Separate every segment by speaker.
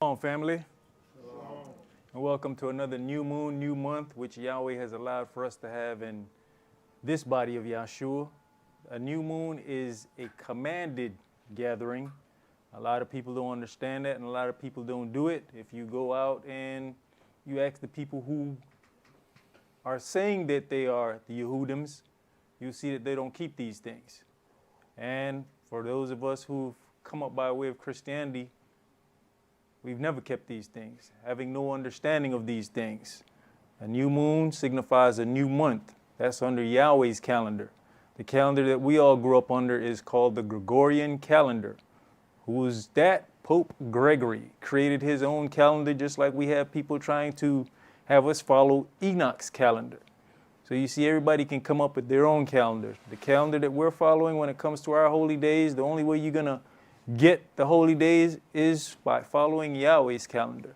Speaker 1: Shalom, family. And welcome to another new moon, new month, which Yahweh has allowed for us to have in this body of Yahshua. A new moon is a commanded gathering. A lot of people don't understand that, and a lot of people don't do it. If you go out and you ask the people who are saying that they are the Yehudims, you see that they don't keep these things. And for those of us who've come up by way of Christianity, we've never kept these things, having no understanding of these things. A new moon signifies a new month. That's under Yahweh's calendar. The calendar that we all grew up under is called the Gregorian calendar. Who is that? Pope Gregory created his own calendar, just like we have people trying to have us follow Enoch's calendar. So you see, everybody can come up with their own calendar. The calendar that we're following when it comes to our holy days, the only way you're going to get the holy days is by following Yahweh's calendar.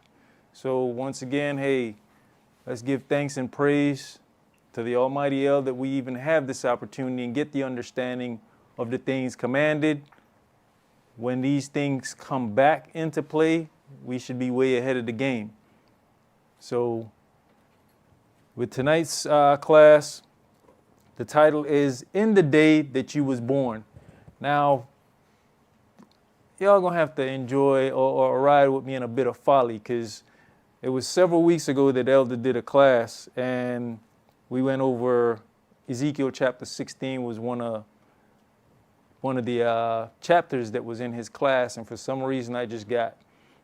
Speaker 1: So once again, hey, let's give thanks and praise to the Almighty El that we even have this opportunity and get the understanding of the things commanded. When these things come back into play, we should be way ahead of the game. So with tonight's class, the title is In the Day That You Was Born. Now, y'all gonna have to enjoy or ride with me in a bit of folly, because it was several weeks ago that Elder did a class and we went over Ezekiel chapter 16 was one of the chapters that was in his class, and for some reason I just got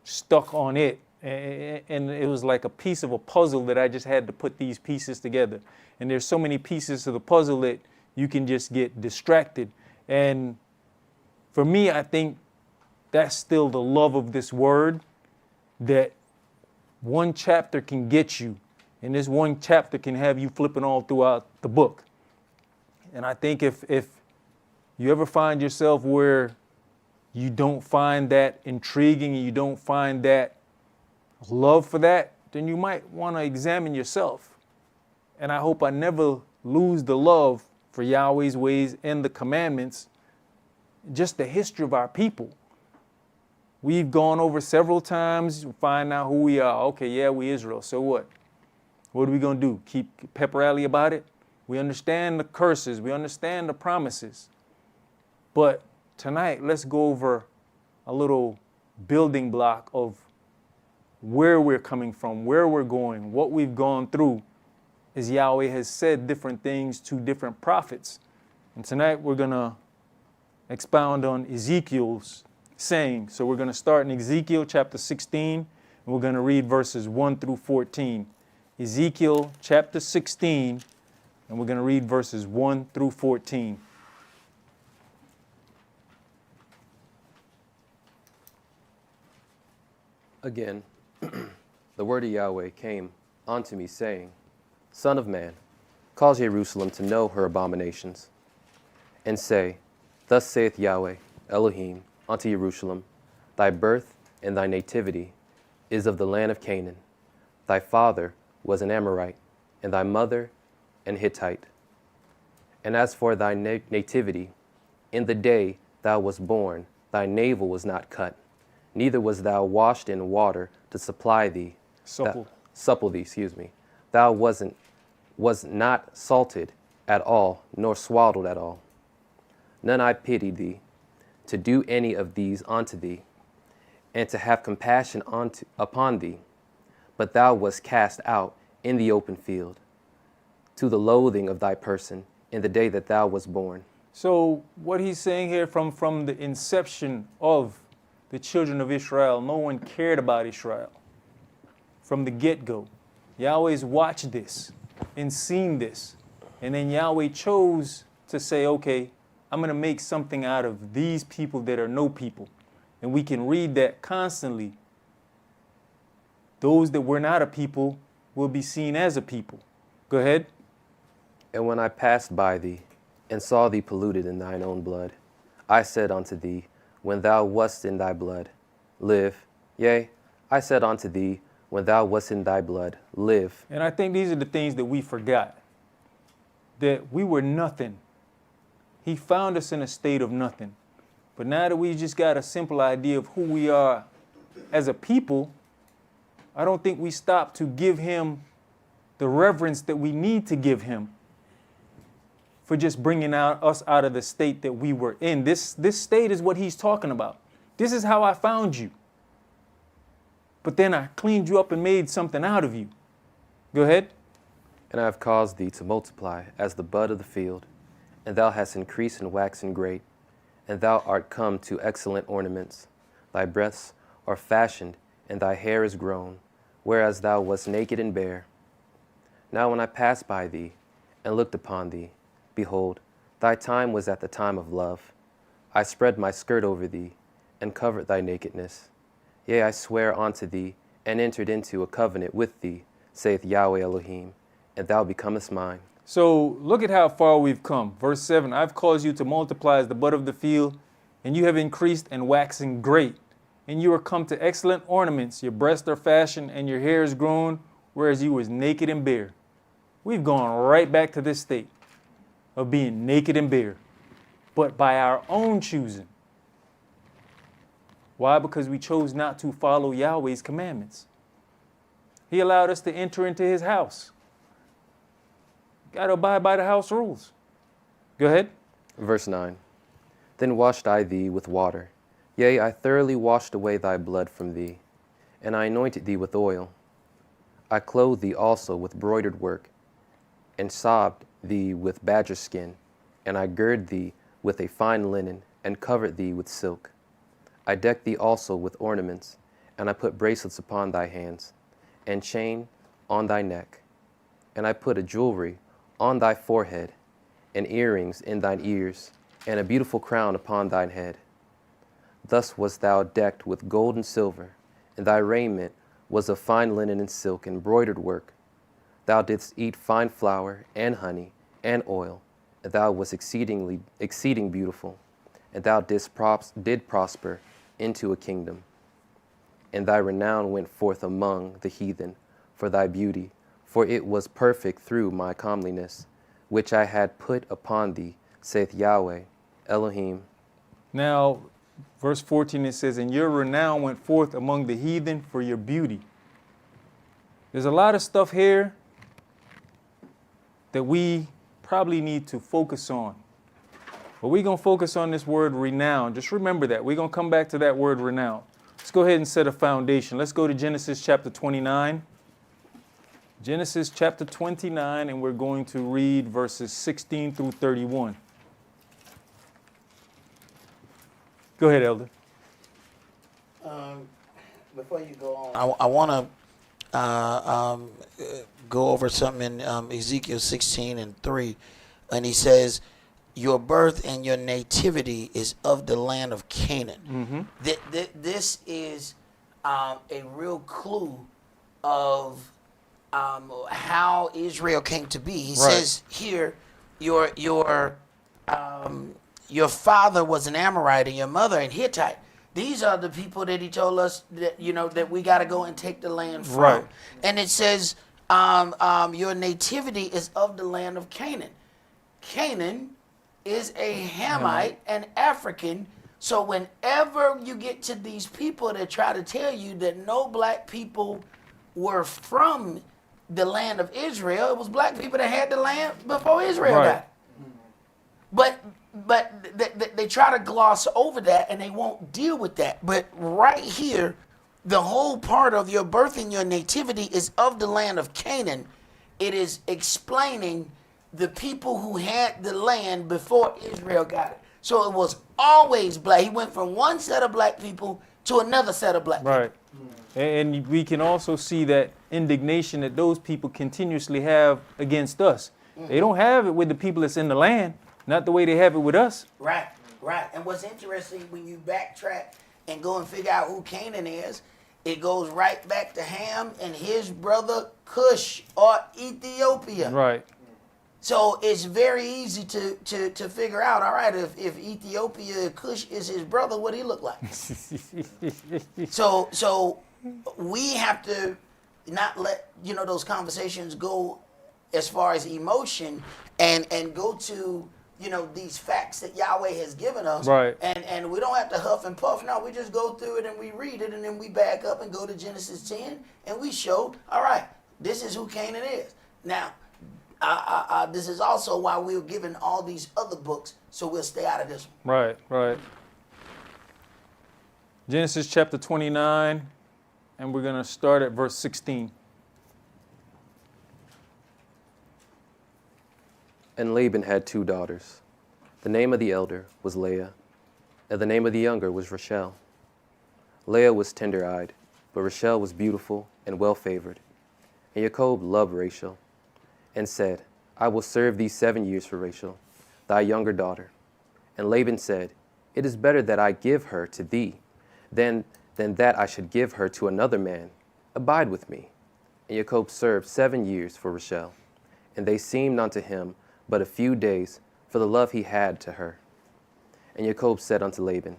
Speaker 1: stuck on it, and it was like a piece of a puzzle that I just had to put these pieces together. And there's so many pieces to the puzzle that you can just get distracted. And for me, I think that's still the love of this word, that one chapter can get you, and this one chapter can have you flipping all throughout the book. And I think if you ever find yourself where you don't find that intriguing and you don't find that love for that, then you might want to examine yourself. And I hope I never lose the love for Yahweh's ways and the commandments, just the history of our people. We've gone over several times to find out who we are. Okay, yeah, we Israel. So what? What are we going to do? Keep pep rally about it? We understand the curses. We understand the promises. But tonight, let's go over a little building block of where we're coming from, where we're going, what we've gone through, as Yahweh has said different things to different prophets. And tonight, we're going to expound on Ezekiel's saying. So we're going to start in Ezekiel chapter 16, and we're going to read verses 1 through 14. Ezekiel chapter 16, and we're going to read verses 1 through 14.
Speaker 2: Again, the word of Yahweh came unto me, saying, Son of man, cause Jerusalem to know her abominations, and say, Thus saith Yahweh, Elohim, unto Jerusalem, Thy birth and thy nativity is of the land of Canaan. Thy father was an Amorite, and thy mother an Hittite. And as for thy nativity, in the day thou wast born, thy navel was not cut, neither was thou washed in water to supply thee. Supple thee, excuse me. Thou was not salted at all, nor swaddled at all. None I pitied thee, to do any of these unto thee, and to have compassion upon thee. But thou wast cast out in the open field, to the loathing of thy person in the day that thou wast born.
Speaker 1: So what he's saying here, from the inception of the children of Israel, no one cared about Israel from the get-go. Yahweh's watched this and seen this. And then Yahweh chose to say, okay, I'm going to make something out of these people that are no people. And we can read that constantly. Those that were not a people will be seen as a people. Go ahead.
Speaker 2: And when I passed by thee and saw thee polluted in thine own blood, I said unto thee, when thou wast in thy blood, live. Yea, I said unto thee, when thou wast in thy blood, live.
Speaker 1: And I think these are the things that we forgot. That we were nothing. He found us in a state of nothing. But now that we just got a simple idea of who we are as a people, I don't think we stop to give him the reverence that we need to give him for just bringing us out of the state that we were in. This state is what he's talking about. This is how I found you. But then I cleaned you up and made something out of you. Go ahead.
Speaker 2: And I have caused thee to multiply as the bud of the field, and thou hast increased and waxen great, and thou art come to excellent ornaments. Thy breasts are fashioned, and thy hair is grown, whereas thou wast naked and bare. Now when I passed by thee, and looked upon thee, behold, thy time was at the time of love. I spread my skirt over thee, and covered thy nakedness. Yea, I swear unto thee, and entered into a covenant with thee, saith Yahweh Elohim, and thou becomest mine.
Speaker 1: So look at how far we've come. Verse 7, I've caused you to multiply as the bud of the field, and you have increased and waxen great. And you are come to excellent ornaments. Your breasts are fashioned, and your hair is grown, whereas you was naked and bare. We've gone right back to this state of being naked and bare, but by our own choosing. Why? Because we chose not to follow Yahweh's commandments. He allowed us to enter into his house. Got to abide by the house rules. Go ahead.
Speaker 2: Verse 9. Then washed I thee with water. Yea, I thoroughly washed away thy blood from thee, and I anointed thee with oil. I clothed thee also with broidered work, and sobbed thee with badger skin, and I girded thee with a fine linen, and covered thee with silk. I decked thee also with ornaments, and I put bracelets upon thy hands, and chain on thy neck. And I put a jewelry on thy forehead, and earrings in thine ears, and a beautiful crown upon thine head. Thus wast thou decked with gold and silver, and thy raiment was of fine linen and silk and broidered work. Thou didst eat fine flour and honey and oil, and thou wast exceeding beautiful, and thou did prosper into a kingdom. And thy renown went forth among the heathen for thy beauty, for it was perfect through my comeliness, which I had put upon thee, saith Yahweh Elohim.
Speaker 1: Now, verse 14, it says, and your renown went forth among the heathen for your beauty. There's a lot of stuff here that we probably need to focus on. But we're going to focus on this word renown. Just remember that. We're going to come back to that word renown. Let's go ahead and set a foundation. Let's go to Genesis chapter 29. Genesis chapter 29, and we're going to read verses 16 through 31. Go ahead, Elder.
Speaker 3: Before you go on, I want to go over something in Ezekiel 16:3, and he says, your birth and your nativity is of the land of Canaan. Mm-hmm. This is a real clue of how Israel came to be. He says here, your father was an Amorite and your mother an Hittite. These are the people that he told us that that we got to go and take the land from. Right. And it says your nativity is of the land of Canaan. Canaan is a Hamite, an African. So whenever you get to these people that try to tell you that no black people were from the land of Israel, it was black people that had the land before Israel got it. But they try to gloss over that and they won't deal with that. But right here, the whole part of your birth and your nativity is of the land of Canaan. It is explaining the people who had the land before Israel got it. So it was always black. He went from one set of black people to another set of black people.
Speaker 1: Right. And we can also see that indignation that those people continuously have against us. Mm-hmm. They don't have it with the people that's in the land, not the way they have it with us.
Speaker 3: Right, right. And what's interesting, when you backtrack and go and figure out who Canaan is, it goes right back to Ham and his brother Cush, or Ethiopia. Right. So it's very easy to figure out, all right, if Ethiopia, Cush is his brother, what he look like? So we have to not let, those conversations go as far as emotion and go to these facts that Yahweh has given us.
Speaker 1: Right.
Speaker 3: And we don't have to huff and puff. No, we just go through it and we read it, and then we back up and go to Genesis 10 and we show, all right, this is who Canaan is. Now, this is also why we're given all these other books, so we'll stay out of this one.
Speaker 1: Right, right. Genesis chapter 29, and we're going to start at verse 16.
Speaker 2: And Laban had 2 daughters. The name of the elder was Leah, and the name of the younger was Rachel. Leah was tender-eyed, but Rachel was beautiful and well-favored. And Jacob loved Rachel, and said, I will serve thee 7 years for Rachel, thy younger daughter. And Laban said, It is better that I give her to thee, than that I should give her to another man. Abide with me. And Jacob served 7 years for Rachel, and they seemed unto him but a few days, for the love he had to her. And Jacob said unto Laban,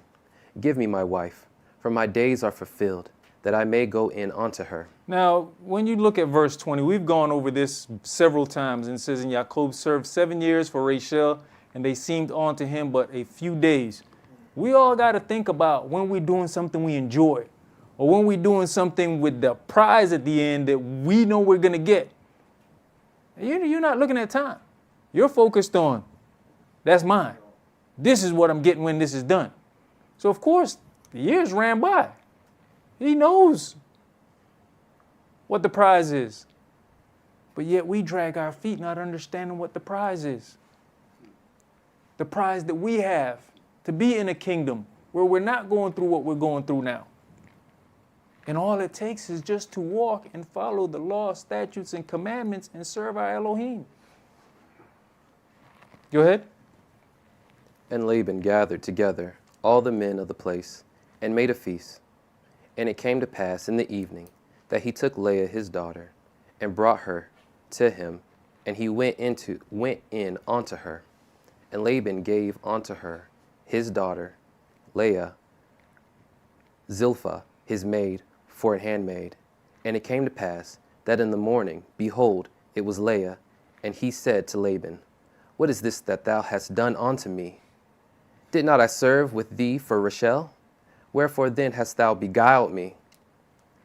Speaker 2: Give me my wife, for my days are fulfilled, that I may go in unto her.
Speaker 1: Now, when you look at verse 20, we've gone over this several times, and it says, And Jacob served 7 years for Rachel, and they seemed unto him but a few days. We all got to think about when we're doing something we enjoy, or when we're doing something with the prize at the end that we know we're going to get. You're not looking at time. You're focused on, that's mine. This is what I'm getting when this is done. So, of course, the years ran by. He knows what the prize is. But yet we drag our feet not understanding what the prize is. The prize that we have to be in a kingdom where we're not going through what we're going through now. And all it takes is just to walk and follow the law, statutes, and commandments and serve our Elohim. Go ahead.
Speaker 2: And Laban gathered together all the men of the place and made a feast. And it came to pass in the evening that he took Leah his daughter and brought her to him, and he went in unto her. And Laban gave unto her his daughter Leah Zilpah his maid for a handmaid. And it came to pass that in the morning, behold, it was Leah, and he said to Laban, What is this that thou hast done unto me? Did not I serve with thee for Rachel? Wherefore then hast thou beguiled me?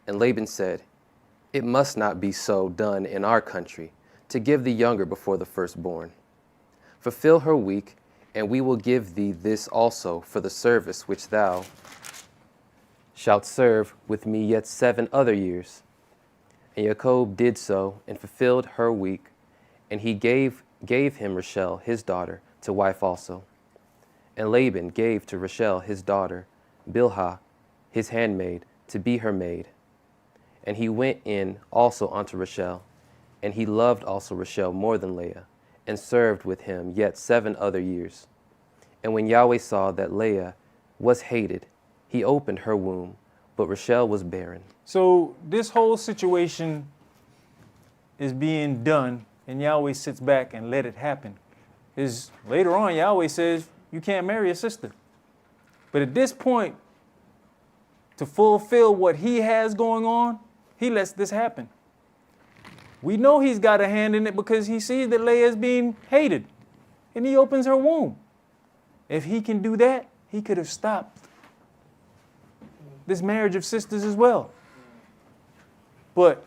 Speaker 2: And Laban said, It must not be so done in our country, to give the younger before the firstborn. Fulfill her week, and we will give thee this also for the service which thou shalt serve with me yet 7 other years. And Jacob did so, and fulfilled her week, and he gave him Rachel his daughter to wife also. And Laban gave to Rachel his daughter Bilhah his handmaid to be her maid. And he went in also unto Rachel, and he loved also Rachel more than Leah, and served with him yet 7 other years. And when Yahweh saw that Leah was hated, he opened her womb, but Rachel was barren.
Speaker 1: So this whole situation is being done, and Yahweh sits back and let it happen. Is later on, Yahweh says, you can't marry a sister. But at this point, to fulfill what he has going on, he lets this happen. We know he's got a hand in it because he sees that Leah is being hated, and he opens her womb. If he can do that, he could have stopped this marriage of sisters as well. But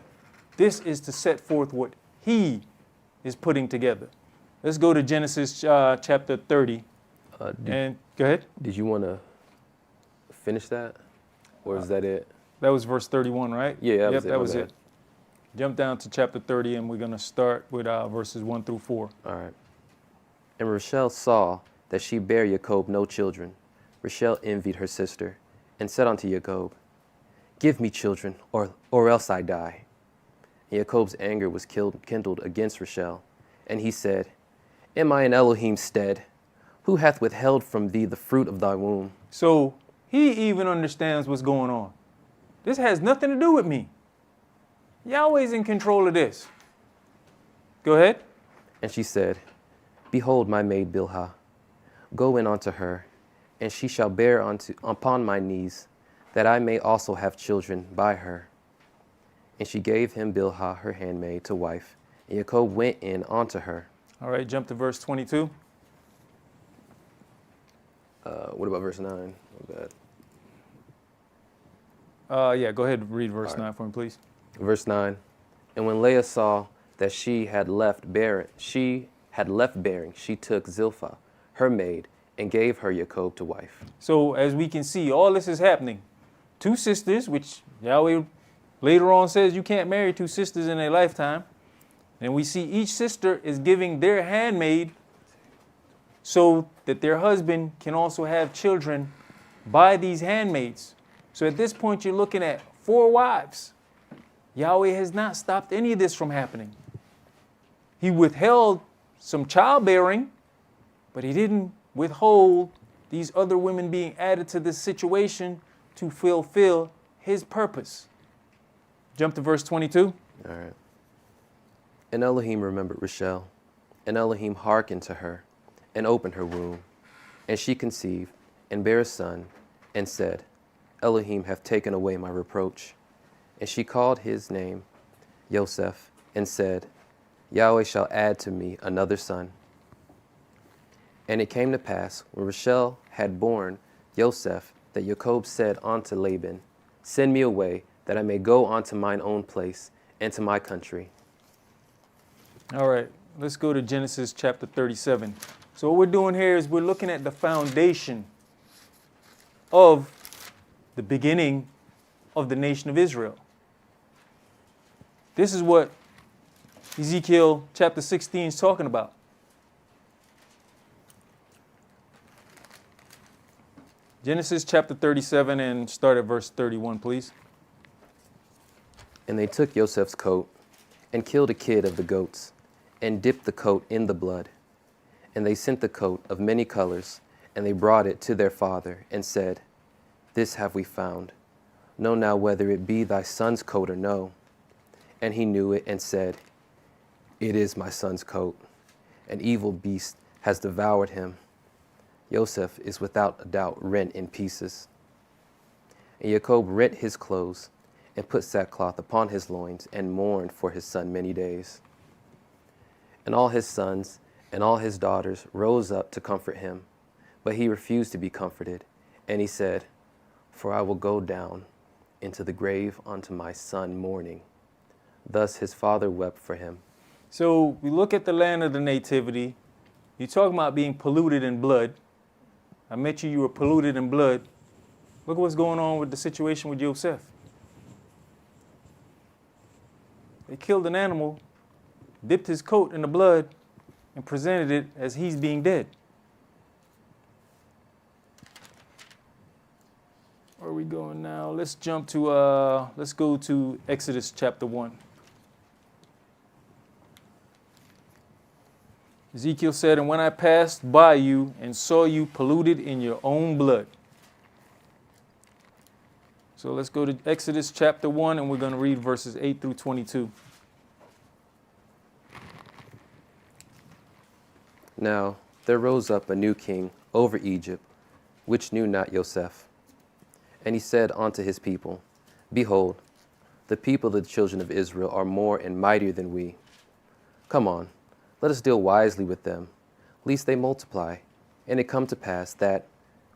Speaker 1: this is to set forth what he is putting together. Let's go to Genesis chapter 30. And go ahead.
Speaker 2: Did you want to finish that? Or is that it?
Speaker 1: That was verse 31, right?
Speaker 2: Yeah,
Speaker 1: that was it. Jump down to chapter 30, and we're going to start with verses 1 through 4.
Speaker 2: All right. And Rachel saw that she bare Jacob no children. Rachel envied her sister, and said unto Jacob, Give me children, or else I die. And Jacob's anger was kindled against Rachel, and he said, Am I in Elohim's stead? Who hath withheld from thee the fruit of thy womb?
Speaker 1: So he even understands what's going on. This has nothing to do with me. Yahweh's in control of this. Go ahead.
Speaker 2: And she said, Behold my maid Bilhah. Go in unto her, and she shall bear upon my knees, that I may also have children by her. And she gave him Bilhah her handmaid to wife, and Jacob went in unto her.
Speaker 1: All right, jump to verse 22.
Speaker 2: What about verse 9? My bad.
Speaker 1: Yeah, go ahead and read verse 9 for me, please.
Speaker 2: Verse 9. And when Leah saw that she had left bearing, she took Zilpah, her maid, and gave her Jacob to wife.
Speaker 1: So as we can see, all this is happening. Two sisters, which Yahweh later on says you can't marry two sisters in a lifetime. And we see each sister is giving their handmaid so that their husband can also have children by these handmaids. So at this point, you're looking at 4 wives. Yahweh has not stopped any of this from happening. He withheld some childbearing, but he didn't withhold these other women being added to this situation to fulfill his purpose. Jump to verse 22.
Speaker 2: All right. And Elohim remembered Rachel, and Elohim hearkened to her, and opened her womb. And she conceived, and bare a son, and said, Elohim hath taken away my reproach. And she called his name Joseph, and said, Yahweh shall add to me another son. And it came to pass, when Rachel had borne Joseph, that Jacob said unto Laban, Send me away, that I may go unto mine own place, and to my country.
Speaker 1: All right, let's go to Genesis chapter 37. So what we're doing here is we're looking at the foundation of the beginning of the nation of Israel. This is what Ezekiel chapter 16 is talking about. Genesis chapter 37 and start at verse 31, please.
Speaker 2: And they took Joseph's coat, and killed a kid of the goats, and dipped the coat in the blood. And they sent the coat of many colors, and they brought it to their father, and said, This have we found. Know now whether it be thy son's coat or no. And he knew it, and said, It is my son's coat. An evil beast has devoured him. Joseph is without a doubt rent in pieces. And Jacob rent his clothes, and put sackcloth upon his loins, and mourned for his son many days. And all his sons and all his daughters rose up to comfort him, but he refused to be comforted. And he said, For I will go down into the grave unto my son mourning. Thus his father wept for him.
Speaker 1: So we look at the land of the nativity. You're talking about being polluted in blood. I met you were polluted in blood. Look what's going on with the situation with Joseph. They killed an animal, dipped his coat in the blood, and presented it as he's being dead. Where are we going now? Let's jump to, let's go to Exodus chapter 1. Ezekiel said, And when I passed by you and saw you polluted in your own blood. So let's go to Exodus chapter 1, and we're going to read verses 8 through 22.
Speaker 2: Now there rose up a new king over Egypt, which knew not Joseph. And he said unto his people, Behold, the people of the children of Israel are more and mightier than we. Come on, let us deal wisely with them, lest they multiply. And it come to pass that,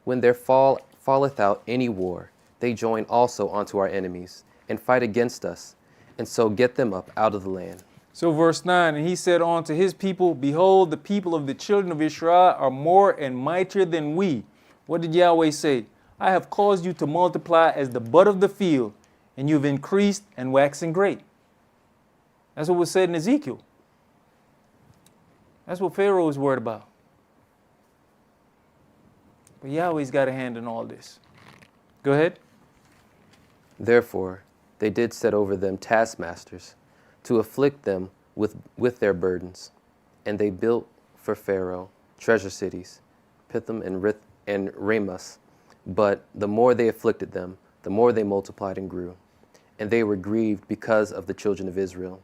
Speaker 2: when there falleth out any war, they join also unto our enemies, and fight against us, and so get them up out of the land.
Speaker 1: So verse 9, And he said unto his people, Behold, the people of the children of Israel are more and mightier than we. What did Yahweh say? I have caused you to multiply as the bud of the field, and you've increased and waxen great. That's what was said in Ezekiel. That's what Pharaoh was worried about. But Yahweh's got a hand in all this. Go ahead.
Speaker 2: Therefore they did set over them taskmasters, to afflict them with their burdens. And they built for Pharaoh treasure cities, Pithom and Ramus. But the more they afflicted them, the more they multiplied and grew. And they were grieved because of the children of Israel.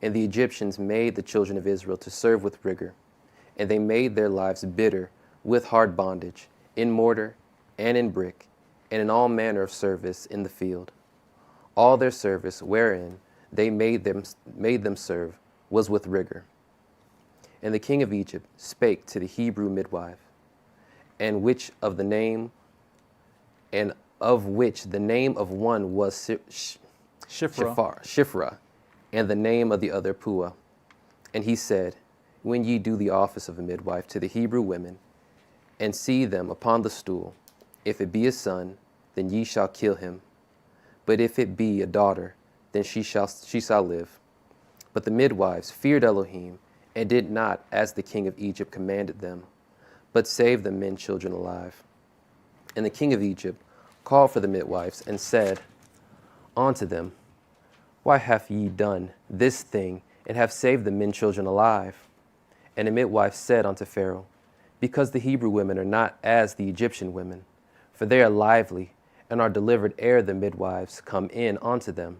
Speaker 2: And the Egyptians made the children of Israel to serve with rigor. And they made their lives bitter with hard bondage, in mortar and in brick, and in all manner of service in the field. All their service wherein they made them serve was with rigor. And the king of Egypt spake to the Hebrew midwife, and which of the name and of which the name of one was Shiphrah, and the name of the other Puah. And he said, when ye do the office of a midwife to the Hebrew women, and see them upon the stool, if it be a son, then ye shall kill him. But if it be a daughter, then she shall live. But the midwives feared Elohim, and did not as the king of Egypt commanded them, but saved the men children alive. And the king of Egypt called for the midwives, and said unto them, why have ye done this thing, and have saved the men children alive? And the midwife said unto Pharaoh, because the Hebrew women are not as the Egyptian women, for they are lively, and are delivered ere the midwives come in unto them.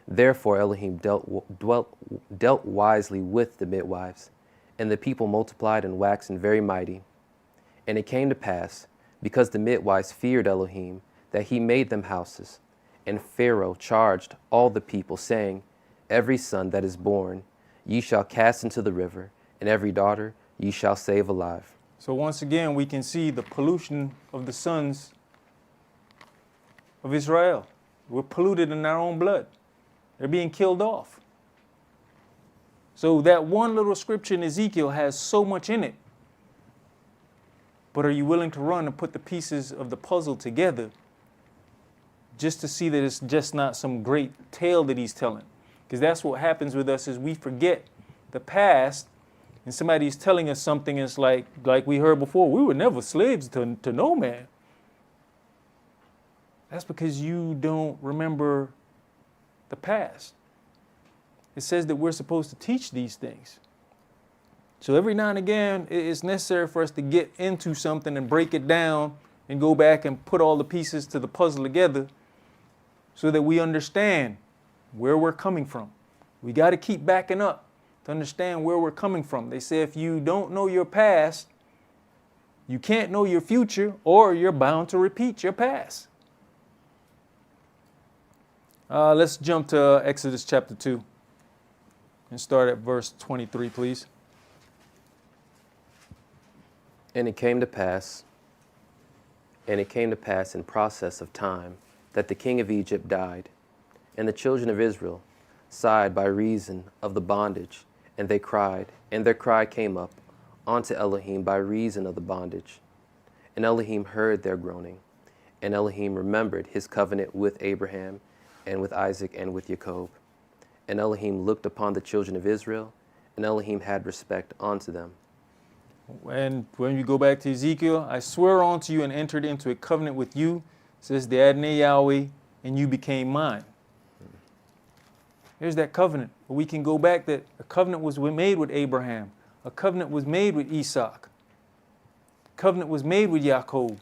Speaker 2: Therefore Elohim dealt wisely with the midwives, and the people multiplied and waxed very mighty. And it came to pass, because the midwives feared Elohim, that he made them houses. And Pharaoh charged all the people, saying, every son that is born ye shall cast into the river, and every daughter ye shall save alive.
Speaker 1: So once again, we can see the pollution of the sons of Israel. We're polluted in our own blood. They're being killed off. So that one little scripture in Ezekiel has so much in it. But are you willing to run and put the pieces of the puzzle together just to see that it's just not some great tale that he's telling? Because that's what happens with us, is we forget the past, and somebody's telling us something, and it's like we heard before, we were never slaves to no man. That's because you don't remember the past. It says that we're supposed to teach these things. So every now and again, it's necessary for us to get into something and break it down and go back and put all the pieces to the puzzle together so that we understand where we're coming from. We got to keep backing up to understand where we're coming from. They say if you don't know your past, you can't know your future, or you're bound to repeat your past. Let's jump to Exodus chapter 2 and start at verse 23, please.
Speaker 2: And it came to pass in process of time that the king of Egypt died, and the children of Israel sighed by reason of the bondage, and they cried, and their cry came up unto Elohim by reason of the bondage. And Elohim heard their groaning, and Elohim remembered his covenant with Abraham, and with Isaac, and with Jacob. And Elohim looked upon the children of Israel, and Elohim had respect unto them.
Speaker 1: And when you go back to Ezekiel, I swear unto you and entered into a covenant with you, says the Adonai Yahweh, and you became mine. Here's that covenant. We can go back that a covenant was made with Abraham. A covenant was made with Esaac. A covenant was made with Jacob.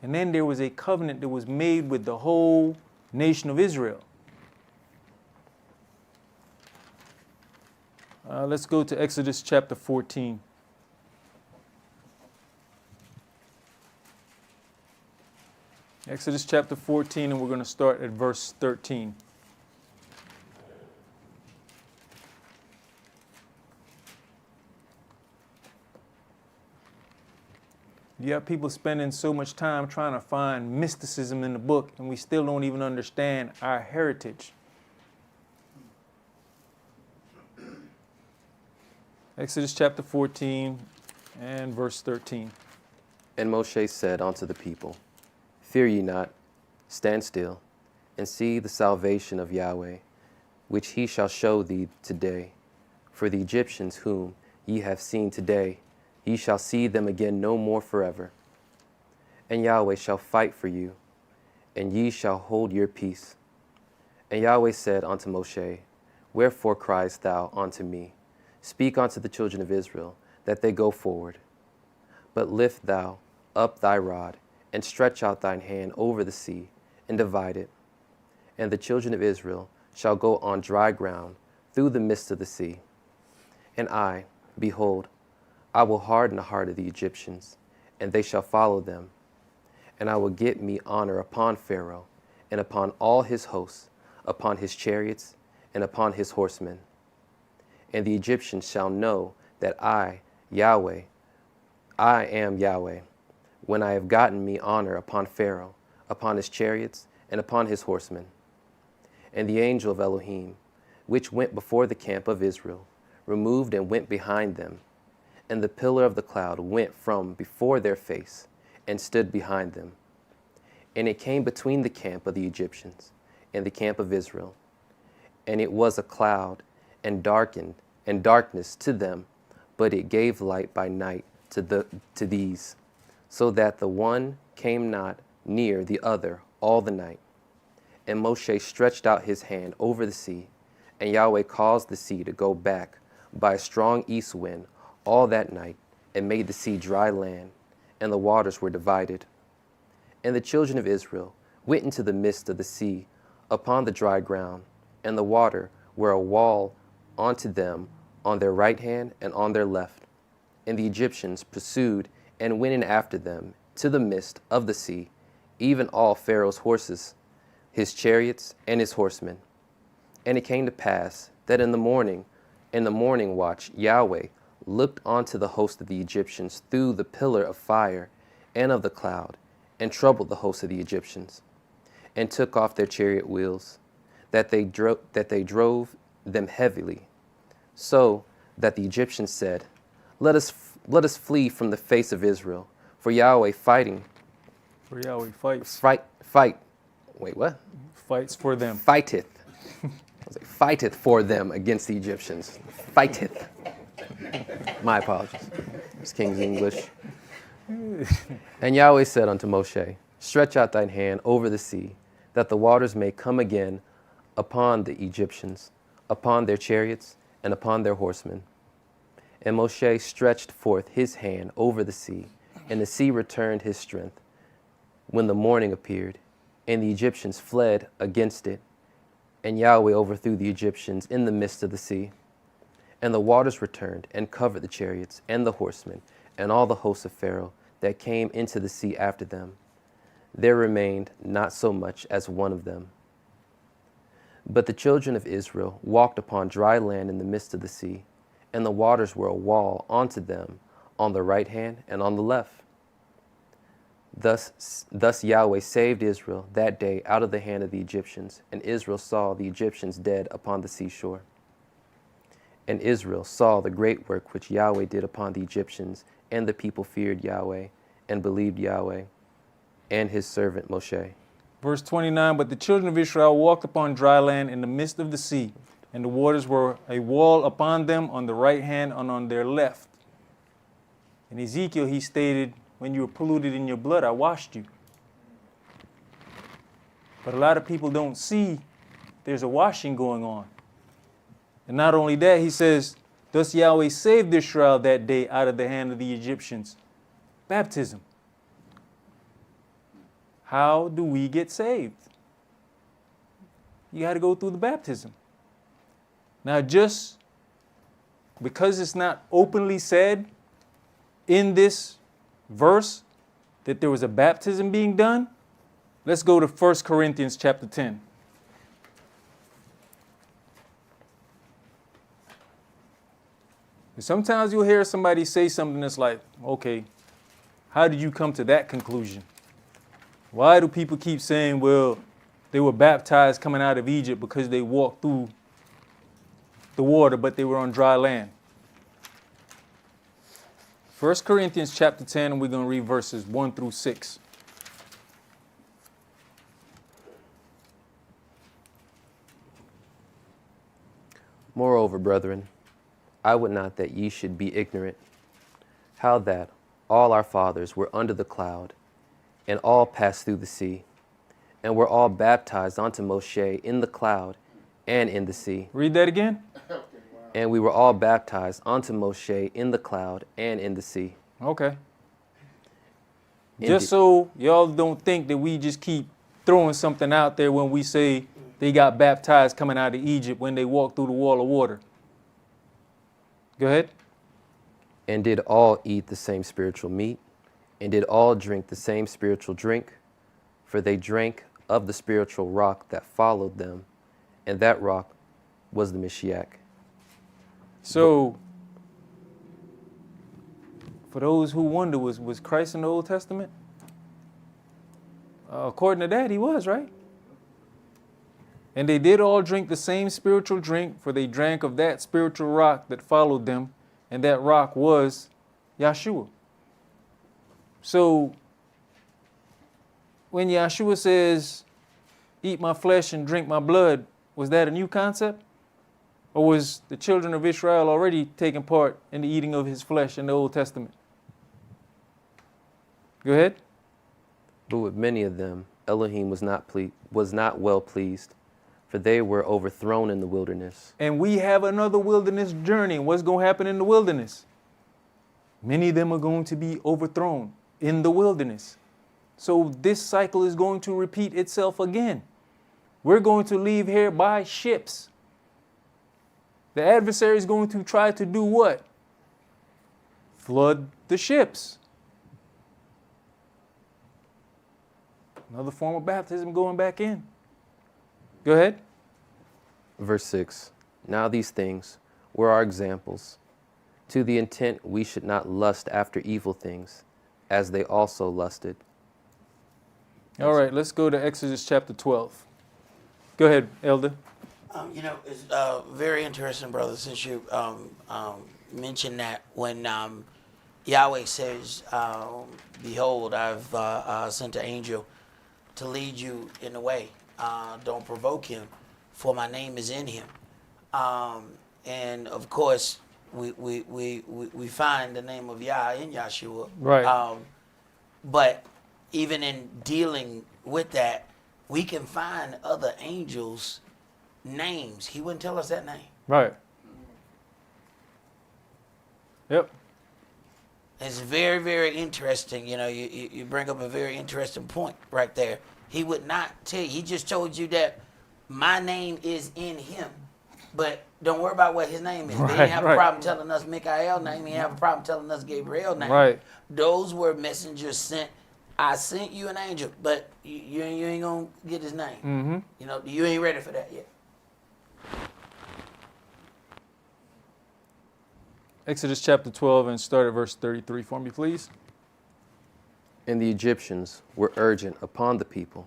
Speaker 1: And then there was a covenant that was made with the whole nation of Israel. Let's go to Exodus chapter 14. Exodus chapter 14, and we're going to start at verse 13. You have people spending so much time trying to find mysticism in the book, and we still don't even understand our heritage. Exodus chapter 14 and verse 13.
Speaker 2: And Moshe said unto the people, fear ye not, stand still, and see the salvation of Yahweh, which he shall show thee today. For the Egyptians whom ye have seen today, ye shall see them again no more forever. And Yahweh shall fight for you, and ye shall hold your peace. And Yahweh said unto Moshe, wherefore criest thou unto me? Speak unto the children of Israel, that they go forward. But lift thou up thy rod, and stretch out thine hand over the sea, and divide it. And the children of Israel shall go on dry ground through the midst of the sea. And I, behold, I will harden the heart of the Egyptians, and they shall follow them. And I will get me honor upon Pharaoh, and upon all his hosts, upon his chariots, and upon his horsemen. And the Egyptians shall know that I, Yahweh, I am Yahweh, when I have gotten me honor upon Pharaoh, upon his chariots, and upon his horsemen. And the angel of Elohim, which went before the camp of Israel, removed and went behind them. And the pillar of the cloud went from before their face, and stood behind them. And it came between the camp of the Egyptians and the camp of Israel. And it was a cloud, and darkness to them, but it gave light by night to these, so that the one came not near the other all the night. And Moshe stretched out his hand over the sea, and Yahweh caused the sea to go back by a strong east wind all that night, and made the sea dry land, and the waters were divided. And the children of Israel went into the midst of the sea upon the dry ground, and the water were a wall unto them on their right hand and on their left. And the Egyptians pursued and went in after them to the midst of the sea, even all Pharaoh's horses, his chariots, and his horsemen. And it came to pass that in the morning watch, Yahweh looked onto the host of the Egyptians through the pillar of fire and of the cloud, and troubled the host of the Egyptians, and took off their chariot wheels, that they drove them heavily, so that the Egyptians said, Let us flee from the face of Israel, for Yahweh fighting.
Speaker 1: For Yahweh fights.
Speaker 2: Wait, what?
Speaker 1: Fights for them.
Speaker 2: Fighteth. Fighteth for them against the Egyptians. Fighteth. My apologies. It's King's English. And Yahweh said unto Moshe, Stretch out thine hand over the sea, that the waters may come again upon the Egyptians, upon their chariots, and upon their horsemen. And Moshe stretched forth his hand over the sea, and the sea returned his strength. When the morning appeared, and the Egyptians fled against it, and Yahweh overthrew the Egyptians in the midst of the sea. And the waters returned and covered the chariots and the horsemen and all the hosts of Pharaoh that came into the sea after them. There remained not so much as one of them. But the children of Israel walked upon dry land in the midst of the sea, and the waters were a wall unto them on the right hand and on the left. Thus Yahweh saved Israel that day out of the hand of the Egyptians, and Israel saw the Egyptians dead upon the seashore. And Israel saw the great work which Yahweh did upon the Egyptians, and the people feared Yahweh and believed Yahweh and his servant Moshe.
Speaker 1: Verse 29, But the children of Israel walked upon dry land in the midst of the sea, and the waters were a wall upon them on the right hand and on their left. In Ezekiel, he stated, when you were polluted in your blood, I washed you. But a lot of people don't see there's a washing going on. And not only that, he says, Thus Yahweh saved Israel that day out of the hand of the Egyptians. Baptism. How do we get saved? You got to go through the baptism. Now, just because it's not openly said in this verse that there was a baptism being done, let's go to 1 Corinthians chapter 10. Sometimes you'll hear somebody say something that's like, okay, how did you come to that conclusion? Why do people keep saying, well, they were baptized coming out of Egypt because they walked through the water, but they were on dry land? 1 Corinthians chapter 10, and we're going to read verses 1 through 6.
Speaker 2: Moreover, brethren, I would not that ye should be ignorant, how that all our fathers were under the cloud, and all passed through the sea, and were all baptized unto Moshe in the cloud and in the sea.
Speaker 1: Read that again.
Speaker 2: And we were all baptized unto Moshe in the cloud and in the sea.
Speaker 1: Okay. Just so y'all don't think that we just keep throwing something out there when we say they got baptized coming out of Egypt when they walked through the wall of water. Go ahead.
Speaker 2: And did all eat the same spiritual meat, and did all drink the same spiritual drink, for they drank of the spiritual rock that followed them, and that rock was the Mashiach.
Speaker 1: So, for those who wonder, was Christ in the Old Testament? According to that, he was, right? And they did all drink the same spiritual drink, for they drank of that spiritual rock that followed them, and that rock was Yahshua. So when Yahshua says, eat my flesh and drink my blood, was that a new concept? Or was the children of Israel already taking part in the eating of his flesh in the Old Testament? Go ahead.
Speaker 2: But with many of them, Elohim was not well pleased, for they were overthrown in the wilderness.
Speaker 1: And we have another wilderness journey. What's going to happen in the wilderness? Many of them are going to be overthrown in the wilderness. So this cycle is going to repeat itself again. We're going to leave here by ships. The adversary is going to try to do what? Flood the ships. Another form of baptism going back in. Go ahead.
Speaker 2: Verse 6. Now these things were our examples, to the intent we should not lust after evil things, as they also lusted.
Speaker 1: All right, let's go to Exodus chapter 12. Go ahead, Elder.
Speaker 3: It's very interesting, brother, since you mentioned that when Yahweh says, behold, I've sent an angel to lead you in the way. Don't provoke him, for my name is in him. And of course, we find the name of Yah in Yahshua.
Speaker 1: Right.
Speaker 3: But even in dealing with that, we can find other angels' names. He wouldn't tell us that name.
Speaker 1: Right. Yep.
Speaker 3: It's very, very interesting. You bring up a very interesting point right there. He would not tell you. He just told you that my name is in him. But don't worry about what his name is.
Speaker 1: Right,
Speaker 3: They didn't have
Speaker 1: right.
Speaker 3: a problem telling us Mikael's name. He didn't have a problem telling us Gabriel's name.
Speaker 1: Right.
Speaker 3: Those were messengers sent. I sent you an angel, but you ain't going to get his name.
Speaker 1: Mm-hmm.
Speaker 3: You ain't ready for that yet.
Speaker 1: Exodus chapter 12 and start at verse 33 for me, please.
Speaker 2: And the Egyptians were urgent upon the people,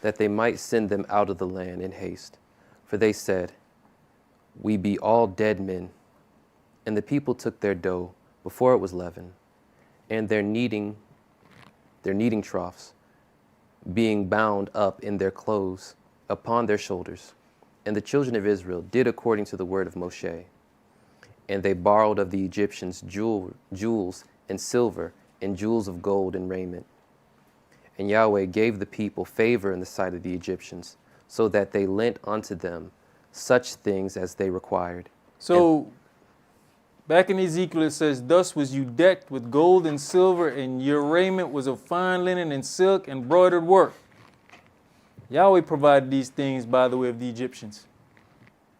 Speaker 2: that they might send them out of the land in haste. For they said, we be all dead men. And the people took their dough before it was leavened, and their kneading troughs, being bound up in their clothes upon their shoulders. And the children of Israel did according to the word of Moshe. And they borrowed of the Egyptians jewels and silver and jewels of gold and raiment. And Yahweh gave the people favor in the sight of the Egyptians, so that they lent unto them such things as they required.
Speaker 1: So back in Ezekiel it says, thus was you decked with gold and silver, and your raiment was of fine linen and silk and broidered work. Yahweh provided these things by the way of the Egyptians.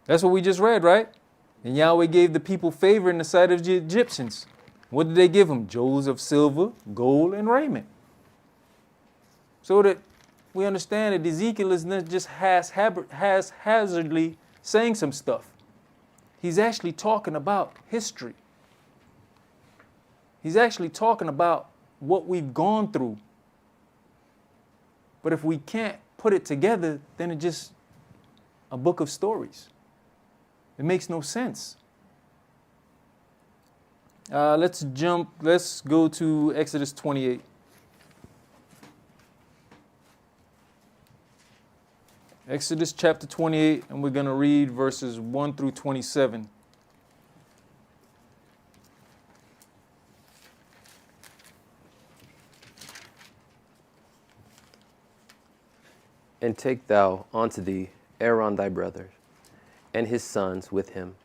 Speaker 1: That's what we just read, right? And Yahweh gave the people favor in the sight of the Egyptians. What did they give them? Jewels of silver, gold, and raiment. So that we understand that Ezekiel is not just haphazardly saying some stuff. He's actually talking about history. He's actually talking about what we've gone through. But if we can't put it together, then it's just a book of stories. It makes no sense. Let's go to Exodus 28. Exodus chapter 28, and we're going to read verses 1 through 27.
Speaker 2: And take thou unto thee Aaron thy brother, and his sons with him,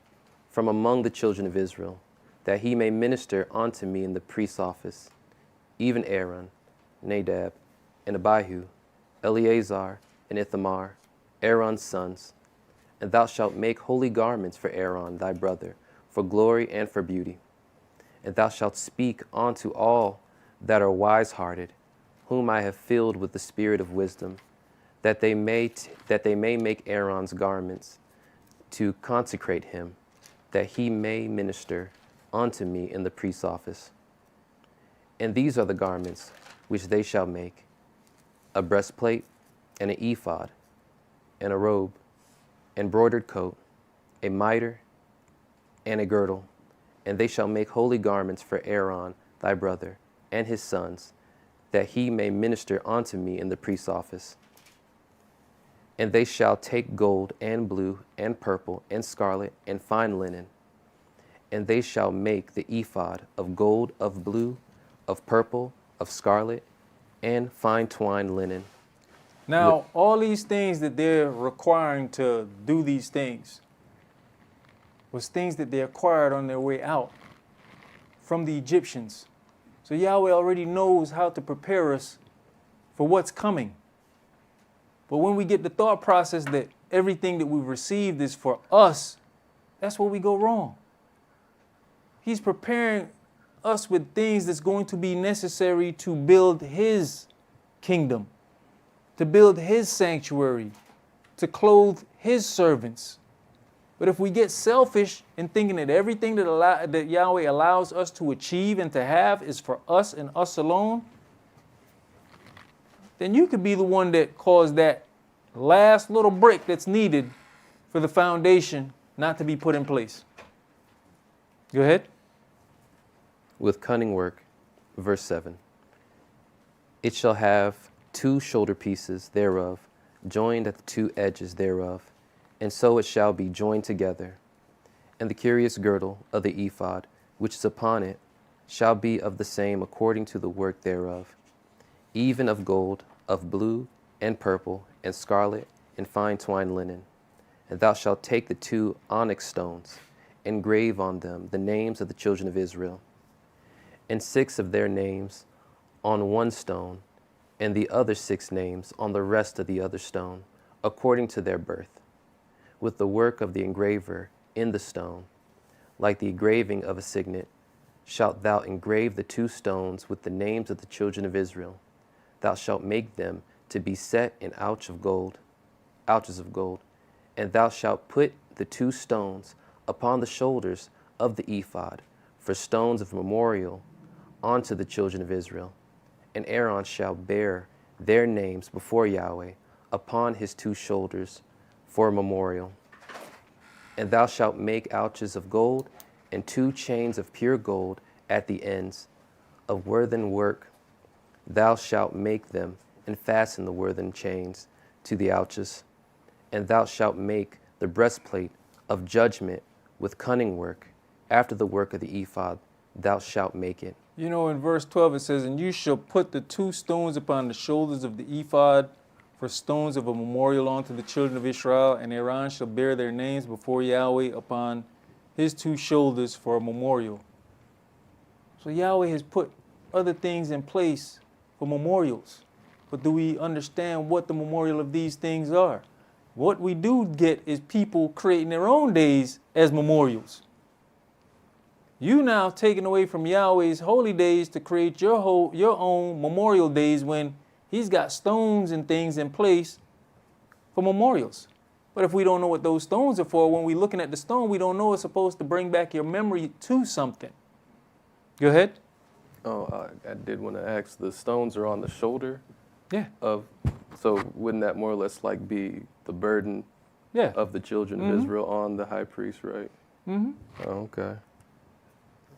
Speaker 2: from among the children of Israel, that he may minister unto me in the priest's office, even Aaron, Nadab, and Abihu, Eleazar, and Ithamar, Aaron's sons. And thou shalt make holy garments for Aaron thy brother, for glory and for beauty. And thou shalt speak unto all that are wise-hearted, whom I have filled with the spirit of wisdom, that they may make Aaron's garments, to consecrate him, that he may minister unto me in the priest's office. And these are the garments which they shall make. a breastplate, and an ephod, and a robe, embroidered coat, a mitre, and a girdle. And they shall make holy garments for Aaron thy brother and his sons, that he may minister unto me in the priest's office. And they shall take gold and blue and purple and scarlet and fine linen, and they shall make the ephod of gold, of blue, of purple, of scarlet, and fine twined linen.
Speaker 1: Now, all these things that they're requiring to do these things was things that they acquired on their way out from the Egyptians. So Yahweh already knows how to prepare us for what's coming. But when we get the thought process that everything that we've received is for us, that's where we go wrong. He's preparing us with things that's going to be necessary to build his kingdom, to build his sanctuary, to clothe his servants. But if we get selfish in thinking that everything that Yahweh allows us to achieve and to have is for us and us alone, then you could be the one that caused that last little brick that's needed for the foundation not to be put in place. Go ahead.
Speaker 2: With cunning work, verse 7. It shall have 2 shoulder pieces thereof, joined at the 2 edges thereof, and so it shall be joined together. And the curious girdle of the ephod, which is upon it, shall be of the same according to the work thereof, even of gold, of blue, and purple, and scarlet, and fine twined linen. And thou shalt take the 2 onyx stones, and grave on them the names of the children of Israel, and 6 of their names on one stone, and the other 6 names on the rest of the other stone, according to their birth, with the work of the engraver in the stone. Like the engraving of a signet, shalt thou engrave the 2 stones with the names of the children of Israel. Thou shalt make them to be set in ouches of gold, and thou shalt put the 2 stones upon the shoulders of the ephod for stones of memorial unto the children of Israel. And Aaron shall bear their names before Yahweh upon his 2 shoulders for a memorial. And thou shalt make ouches of gold, and 2 chains of pure gold at the ends of worthen work. Thou shalt make them, and fasten the worthen chains to the ouches. And thou shalt make the breastplate of judgment with cunning work. After the work of the ephod, thou shalt make it.
Speaker 1: You know, in verse 12 it says, and you shall put the 2 stones upon the shoulders of the ephod for stones of a memorial unto the children of Israel, and Aaron shall bear their names before Yahweh upon his 2 shoulders for a memorial. So Yahweh has put other things in place for memorials. But do we understand what the memorial of these things are? What we do get is people creating their own days as memorials. You now taking away from Yahweh's holy days to create your own memorial days when he's got stones and things in place for memorials. But if we don't know what those stones are for, when we're looking at the stone, we don't know it's supposed to bring back your memory to something. Go ahead.
Speaker 4: Oh, I did want to ask, the stones are on the shoulder?
Speaker 1: Yeah.
Speaker 4: So wouldn't that more or less like be the burden of the children of Israel on the high priest, right?
Speaker 1: Mm-hmm.
Speaker 4: Oh, okay.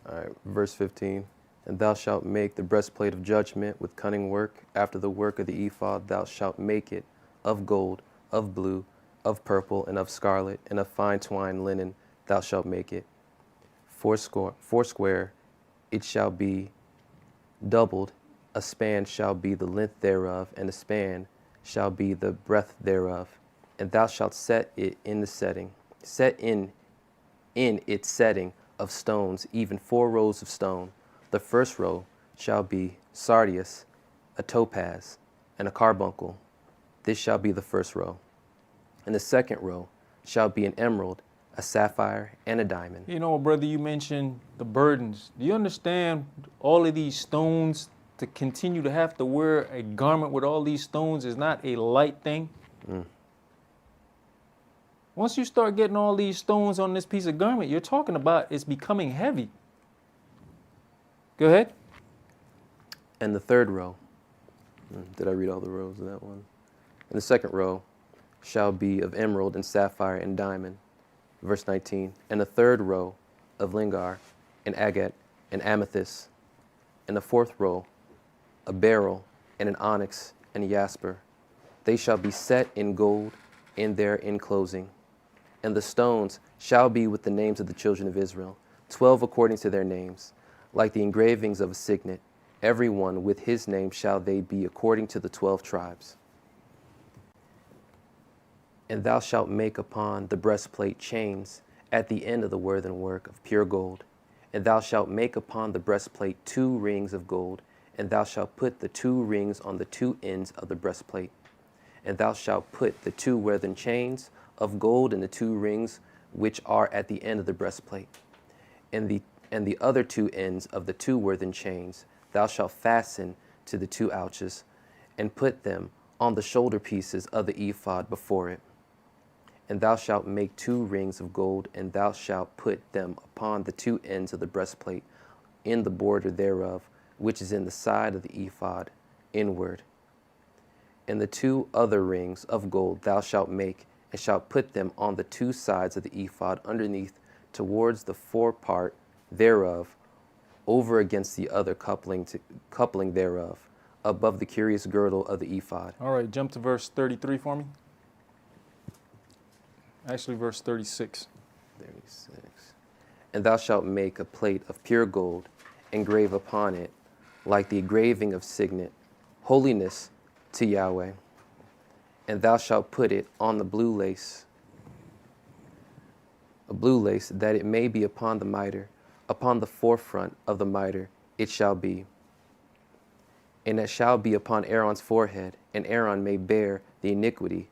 Speaker 2: All right, verse 15. And thou shalt make the breastplate of judgment with cunning work. After the work of the ephod, thou shalt make it of gold, of blue, of purple, and of scarlet, and of fine twined linen thou shalt make it. Foursquare it shall be doubled. A span shall be the length thereof, and a span shall be the breadth thereof. And thou shalt set it in the setting, set in its setting of stones, even 4 rows of stone. The first row shall be sardius, a topaz, and a carbuncle. This shall be the first row. And the second row shall be an emerald, a sapphire, and a diamond.
Speaker 1: You know, brother, you mentioned the burdens. Do you understand all of these stones? To continue to have to wear a garment with all these stones is not a light thing. Once you start getting all these stones on this piece of garment, you're talking about it's becoming heavy. Go ahead.
Speaker 2: And the third row Did I read all the rows of that one? And the second row shall be of emerald and sapphire and diamond. Verse 19. And the third row of lingar and agate and amethyst. And the fourth row a beryl and an onyx and a jasper. They shall be set in gold in their enclosing. And the stones shall be with the names of the children of Israel, 12 according to their names, like the engravings of a signet. Every one with his name shall they be according to the 12 tribes. And thou shalt make upon the breastplate chains at the end of the worthen work of pure gold. And thou shalt make upon the breastplate 2 rings of gold, and thou shalt put the 2 rings on the 2 ends of the breastplate. And thou shalt put the 2 worthen chains of gold in the 2 rings which are at the end of the breastplate. And the other 2 ends of the 2 worthen chains thou shalt fasten to the 2 ouches, and put them on the shoulder pieces of the ephod before it. And thou shalt make 2 rings of gold, and thou shalt put them upon the 2 ends of the breastplate, in the border thereof, which is in the side of the ephod, inward. And the 2 other rings of gold thou shalt make, and shalt put them on the 2 sides of the ephod underneath, towards the forepart thereof, over against the other coupling thereof, above the curious girdle of the ephod.
Speaker 1: All right, jump to verse 33 for me. Actually, verse 36.
Speaker 2: 36. And thou shalt make a plate of pure gold, and grave upon it, like the engraving of signet, holiness to Yahweh. And thou shalt put it on the blue lace, a blue lace, that it may be upon the mitre, upon the forefront of the mitre it shall be. And it shall be upon Aaron's forehead, and Aaron may bear the iniquity,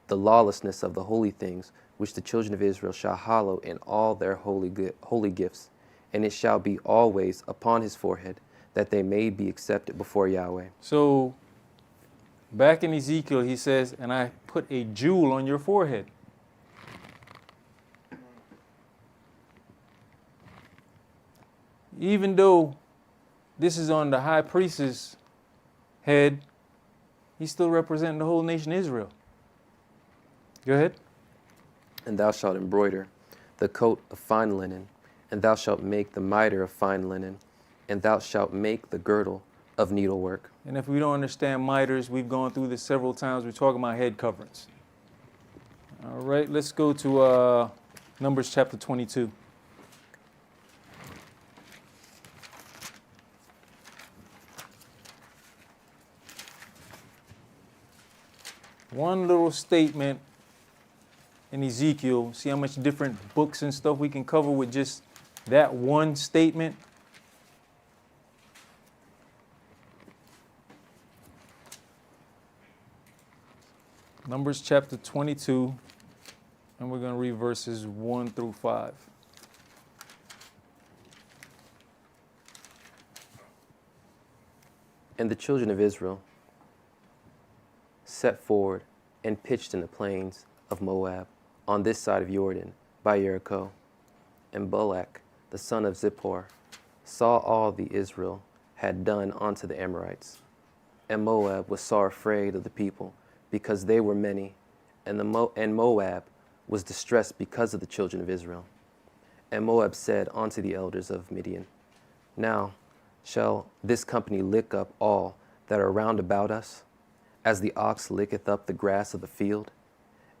Speaker 2: the lawlessness of the holy things, which the children of Israel shall hallow in all their holy gifts. And it shall be always upon his forehead, that they may be accepted before Yahweh.
Speaker 1: So, back in Ezekiel, he says, and I put a jewel on your forehead. Even though this is on the high priest's head, he's still representing the whole nation Israel. Go ahead.
Speaker 2: And thou shalt embroider the coat of fine linen, and thou shalt make the mitre of fine linen, and thou shalt make the girdle of needlework.
Speaker 1: And if we don't understand mitres, we've gone through this several times. We're talking about head coverings. All right, let's go to Numbers chapter 22. One little statement in Ezekiel. See how much different books and stuff we can cover with just that one statement. Numbers chapter 22, and we're going to read verses 1 through 5.
Speaker 2: And the children of Israel set forward and pitched in the plains of Moab, on this side of Jordan, by Jericho. And Balak, the son of Zippor, saw all the Israel had done unto the Amorites. And Moab was sore afraid of the people, because they were many, and Moab was distressed because of the children of Israel. And Moab said unto the elders of Midian, Now shall this company lick up all that are round about us, as the ox licketh up the grass of the field?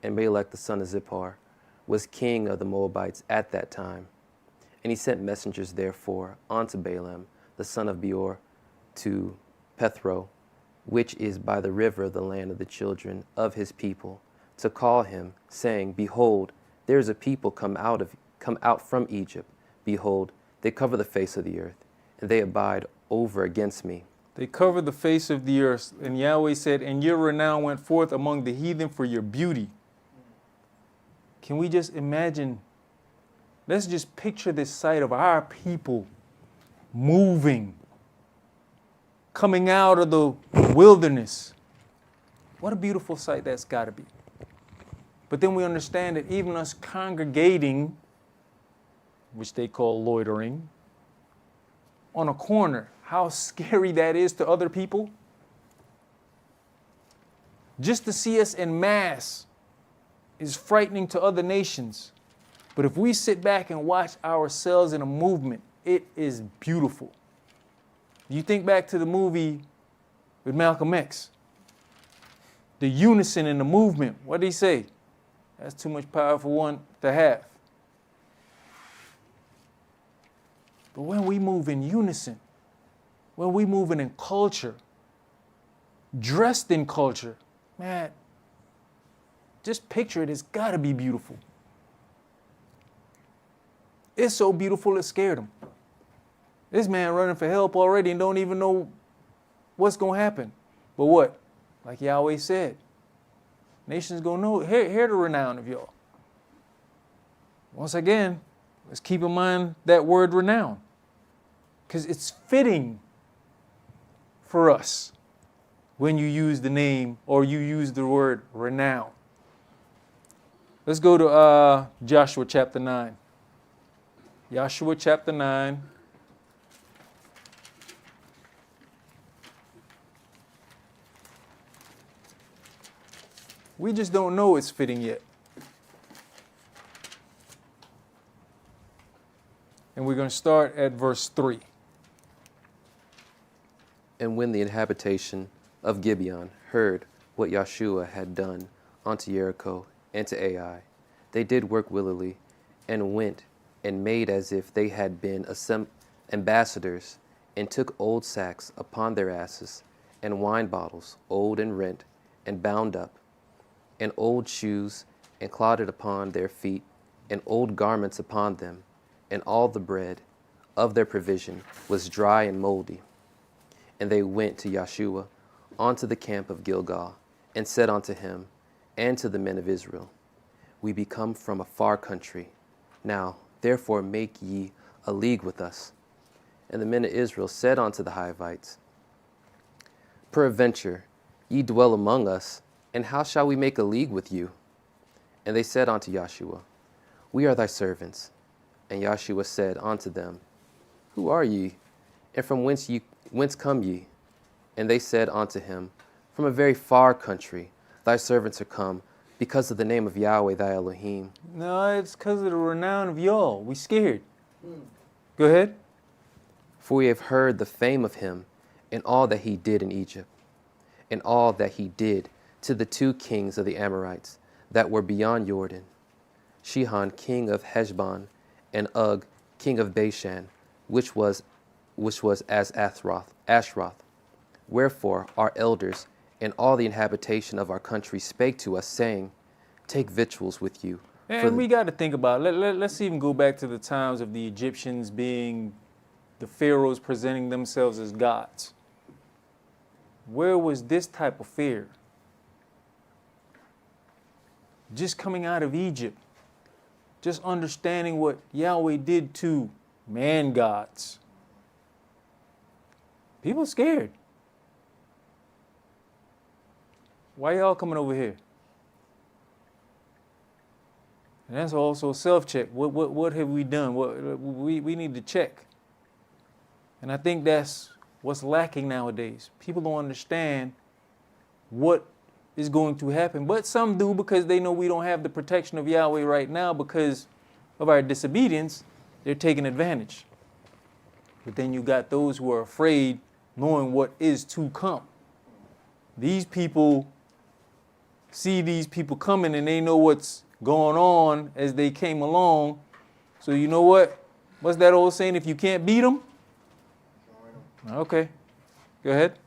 Speaker 2: And Balak the son of Zippor was king of the Moabites at that time. And he sent messengers therefore unto Balaam the son of Beor to Pethro, which is by the river of the land of the children of his people, to call him, saying, Behold, there is a people come out from Egypt. Behold, they cover the face of the earth, and they abide over against me.
Speaker 1: They cover the face of the earth, and Yahweh said, And your renown went forth among the heathen for your beauty. Can we just imagine? Let's just picture this sight of our people moving, coming out of the wilderness. What a beautiful sight that's got to be. But then we understand that even us congregating, which they call loitering, on a corner, how scary that is to other people. Just to see us en masse is frightening to other nations. But if we sit back and watch ourselves in a movement, it is beautiful. You think back to the movie with Malcolm X, the unison in the movement. What did he say? That's too much power for one to have. But when we move in unison, when we moving in culture, dressed in culture, man, just picture it. It's got to be beautiful. It's so beautiful it scared him. This man running for help already and don't even know what's going to happen. But what? Like Yahweh said, nations going to know, hear the renown of y'all. Once again, let's keep in mind that word renown, because it's fitting for us when you use the name or you use the word renown. Let's go to Joshua chapter 9. Joshua chapter 9. We just don't know it's fitting yet. And we're going to start at verse 3.
Speaker 2: And when the inhabitation of Gibeon heard what Yahshua had done unto Jericho and to Ai, they did work willily, and went and made as if they had been ambassadors, and took old sacks upon their asses, and wine bottles, old and rent, and bound up, and old shoes, and clodded upon their feet, and old garments upon them, and all the bread of their provision was dry and moldy. And they went to Yahshua unto the camp of Gilgal, and said unto him and to the men of Israel, We be come from a far country. Now, therefore, make ye a league with us. And the men of Israel said unto the Hivites, Peradventure, ye dwell among us, and how shall we make a league with you? And they said unto Yahshua, We are thy servants. And Yahshua said unto them, Who are ye, and from whence come ye? And they said unto him, From a very far country thy servants are come, because of the name of Yahweh thy Elohim.
Speaker 1: No, it's because of the renown of y'all. We scared. Go ahead.
Speaker 2: For we have heard the fame of him, and all that he did in Egypt, and all that he did to the two kings of the Amorites that were beyond Jordan, Sihon king of Heshbon, and Og king of Bashan, which was as Ashroth. Wherefore our elders and all the inhabitation of our country spake to us, saying, Take victuals with you.
Speaker 1: And we got to think about it. Let's even go back to the times of the Egyptians being the pharaohs presenting themselves as gods. Where was this type of fear? Just coming out of Egypt, just understanding what Yahweh did to man gods. People scared. Why y'all coming over here? And that's also self-check. What have we done? We need to check. And I think that's what's lacking nowadays. People don't understand what is going to happen. But some do, because they know we don't have the protection of Yahweh right now because of our disobedience. They're taking advantage. But then you got those who are afraid, knowing what is to come. These people see these people coming and they know what's going on as they came along. So you know what? What's that old saying? If you can't beat them? Okay. Go ahead.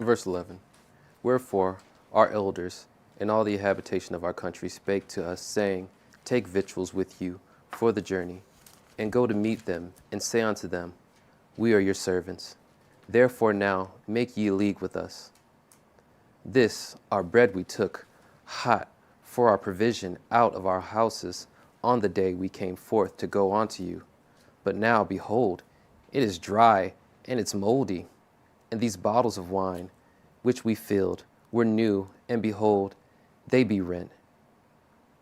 Speaker 2: Verse 11. Wherefore our elders and all the habitation of our country spake to us, saying, Take victuals with you for the journey, and go to meet them, and say unto them, We are your servants. Therefore now make ye a league with us. This our bread we took hot for our provision out of our houses on the day we came forth to go unto you. But now, behold, it is dry and it's moldy. And these bottles of wine, which we filled, were new, and behold, they be rent.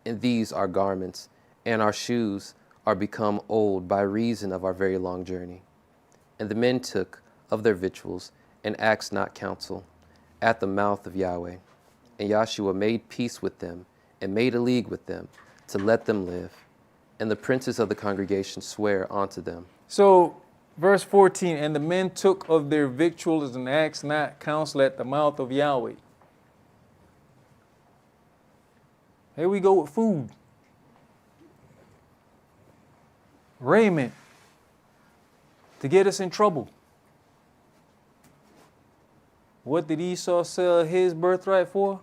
Speaker 2: And these our garments and our shoes are become old by reason of our very long journey. And the men took of their victuals, and asked not counsel at the mouth of Yahweh. And Joshua made peace with them and made a league with them to let them live. And the princes of the congregation swear unto them.
Speaker 1: So, verse 14, and the men took of their victuals and asked not counsel at the mouth of Yahweh. Here we go with food, raiment, to get us in trouble. What did Esau sell his birthright for?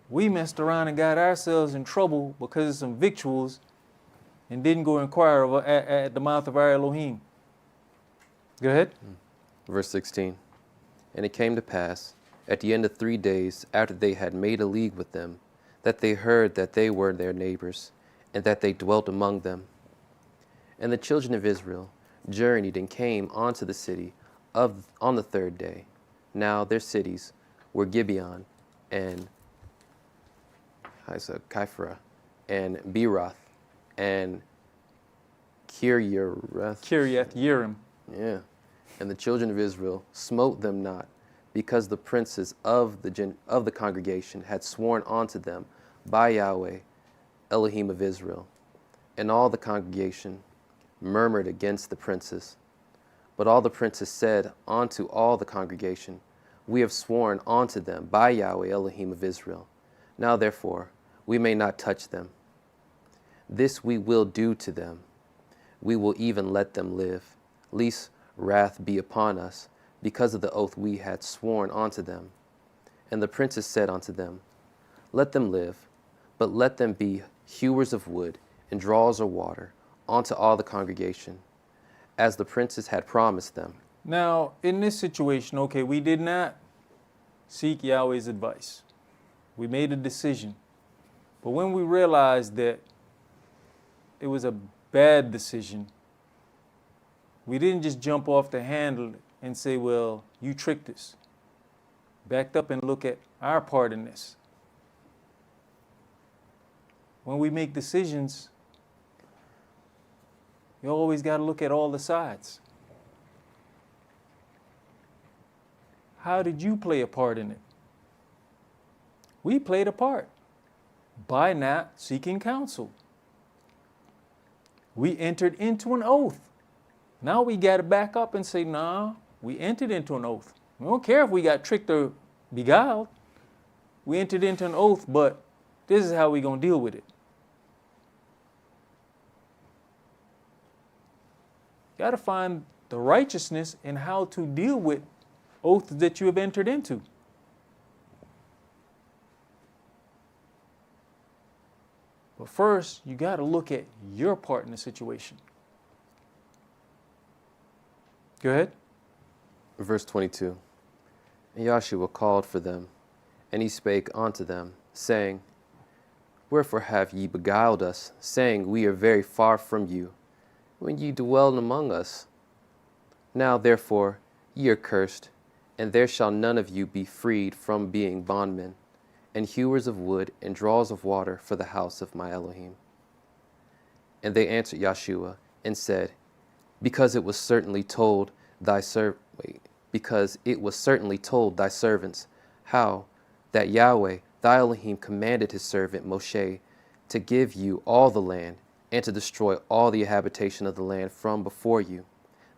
Speaker 1: We messed around and got ourselves in trouble because of some victuals and didn't go inquire at the mouth of our Elohim. Go ahead.
Speaker 2: Verse 16. And it came to pass, at the end of 3 days, after they had made a league with them, that they heard that they were their neighbors, and that they dwelt among them. And the children of Israel journeyed and came unto the city on the 3rd day. Now their cities were Gibeon and Kipharah and Beeroth and Kiriath.
Speaker 1: Kiriath Yearim.
Speaker 2: Yeah. And the children of Israel smote them not, because the princes of the congregation had sworn unto them by Yahweh, Elohim of Israel. And all the congregation murmured against the princes. But all the princes said unto all the congregation, we have sworn unto them by Yahweh, Elohim of Israel. Now therefore, we may not touch them. This we will do to them. We will even let them live, lest wrath be upon us, because of the oath we had sworn unto them. And the princes said unto them, let them live, but let them be hewers of wood and drawers of water unto all the congregation, as the princes had promised them.
Speaker 1: Now, in this situation, okay, we did not seek Yahweh's advice. We made a decision. But when we realized that it was a bad decision, we didn't just jump off the handle and say, well, you tricked us. Backed up and look at our part in this. When we make decisions, you always got to look at all the sides. How did you play a part in it? We played a part by not seeking counsel. We entered into an oath. Now we got to back up and say, nah, we entered into an oath. We don't care if we got tricked or beguiled. We entered into an oath, but this is how we're going to deal with it. Got to find the righteousness in how to deal with oaths that you have entered into. But first, you got to look at your part in the situation. Go ahead.
Speaker 2: Verse 22. And Joshua called for them, and he spake unto them, saying, wherefore have ye beguiled us, saying, we are very far from you, when ye dwell among us? Now therefore ye are cursed, and there shall none of you be freed from being bondmen, and hewers of wood, and drawers of water for the house of my Elohim. And they answered Joshua, and said, because it was certainly told thy servants, how that Yahweh thy Elohim commanded his servant Moshe to give you all the land, and to destroy all the habitation of the land from before you.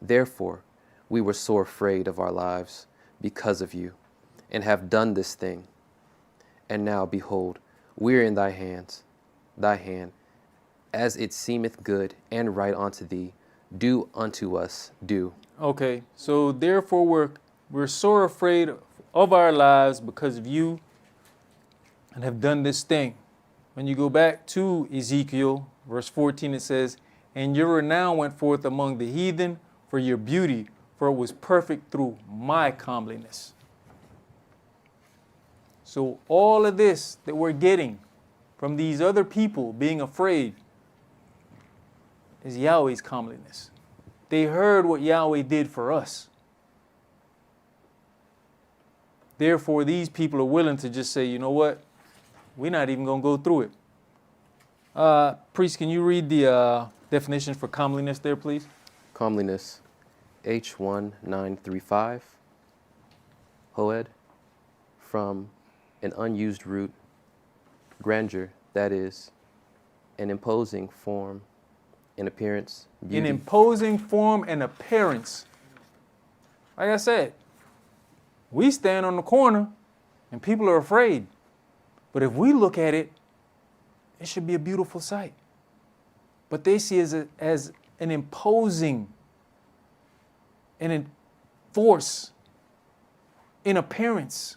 Speaker 2: Therefore we were sore afraid of our lives because of you, and have done this thing. And now, behold, we are in thy hand, as it seemeth good and right unto thee. Do unto us, do.
Speaker 1: Okay, so therefore we're sore afraid of our lives because of you, and have done this thing. When you go back to Ezekiel, verse 14, it says, and your renown went forth among the heathen for your beauty, for it was perfect through my comeliness. So all of this that we're getting from these other people being afraid is Yahweh's comeliness. They heard what Yahweh did for us. Therefore, these people are willing to just say, you know what? We're not even going to go through it. Priest, can you read the definition for comeliness there, please?
Speaker 2: Comeliness, H1935, Hoed, from an unused root, grandeur, that is, an imposing form, in appearance, beauty.
Speaker 1: In imposing form and appearance. Like I said, we stand on the corner and people are afraid. But if we look at it, it should be a beautiful sight. But they see it as an imposing and a force in appearance.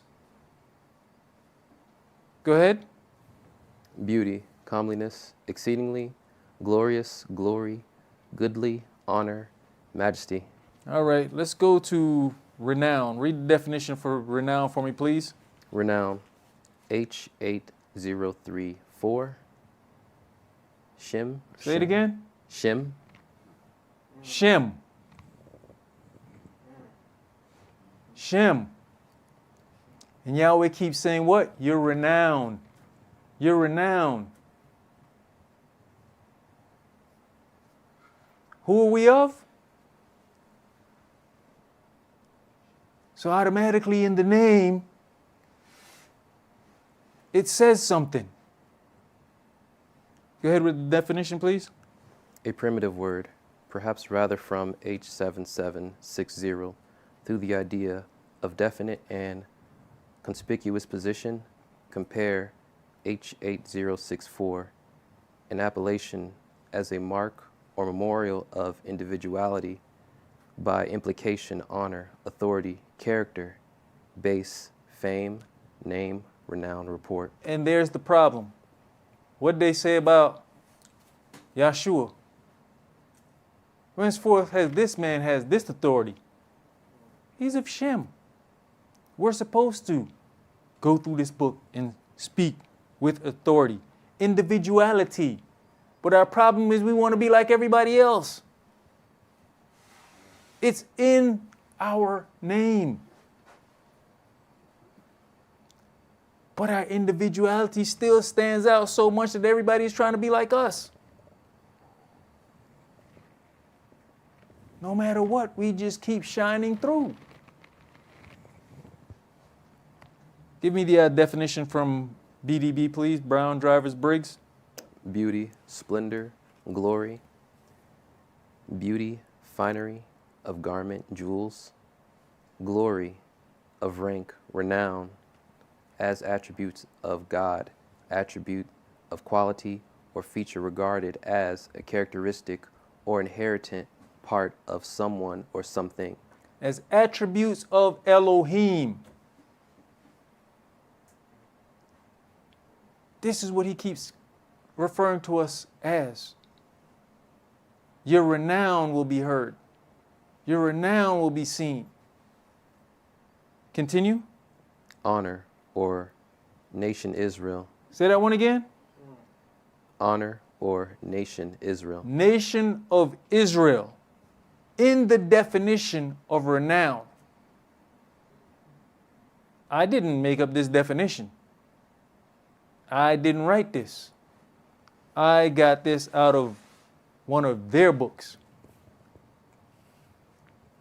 Speaker 1: Go ahead.
Speaker 2: Beauty, comeliness, exceedingly, glorious, glory, goodly, honor, majesty.
Speaker 1: All right, let's go to renown. Read the definition for renown for me, please.
Speaker 2: Renown, H8034. Shem.
Speaker 1: Say it again.
Speaker 2: Shem.
Speaker 1: Shem. Shem. And Yahweh keeps saying what? You're renowned. You're renowned. Who are we of? So automatically in the name, it says something. Go ahead with the definition, please.
Speaker 2: A primitive word, perhaps rather from H7760, through the idea of definite and conspicuous position, compare H8064, an appellation as a mark or memorial of individuality, by implication, honor, authority, character, base, fame, name, renown, report.
Speaker 1: And there's the problem. What did they say about Yahshua? Henceforth, this man has this authority. He's of Shem. We're supposed to go through this book and speak with authority, individuality. But our problem is we want to be like everybody else. It's in our name. But our individuality still stands out so much that everybody's trying to be like us. No matter what, we just keep shining through. Give me the definition from BDB, please. Brown Drivers Briggs.
Speaker 2: Beauty, splendor, glory. Beauty, finery of garment, jewels. Glory of rank, renown, as attributes of God, attribute of quality or feature regarded as a characteristic or inherent part of someone or something.
Speaker 1: As attributes of Elohim. This is what he keeps referring to us as. Your renown will be heard. Your renown will be seen. Continue.
Speaker 2: Honor or nation Israel.
Speaker 1: Say that one again.
Speaker 2: Honor or nation Israel.
Speaker 1: Nation of Israel. In the definition of renown. I didn't make up this definition. I didn't write this. I got this out of one of their books.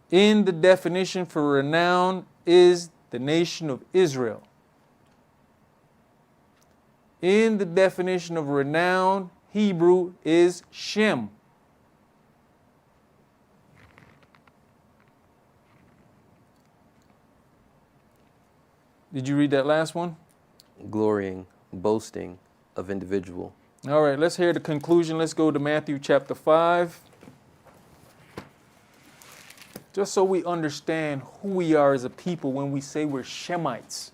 Speaker 1: In the definition for renown is the nation of Israel. In the definition of renown, Hebrew is Shem. Did you read that last one?
Speaker 2: Glorying, boasting of individual.
Speaker 1: All right, let's hear the conclusion. Let's go to Matthew chapter 5. Just so we understand who we are as a people when we say we're Shemites.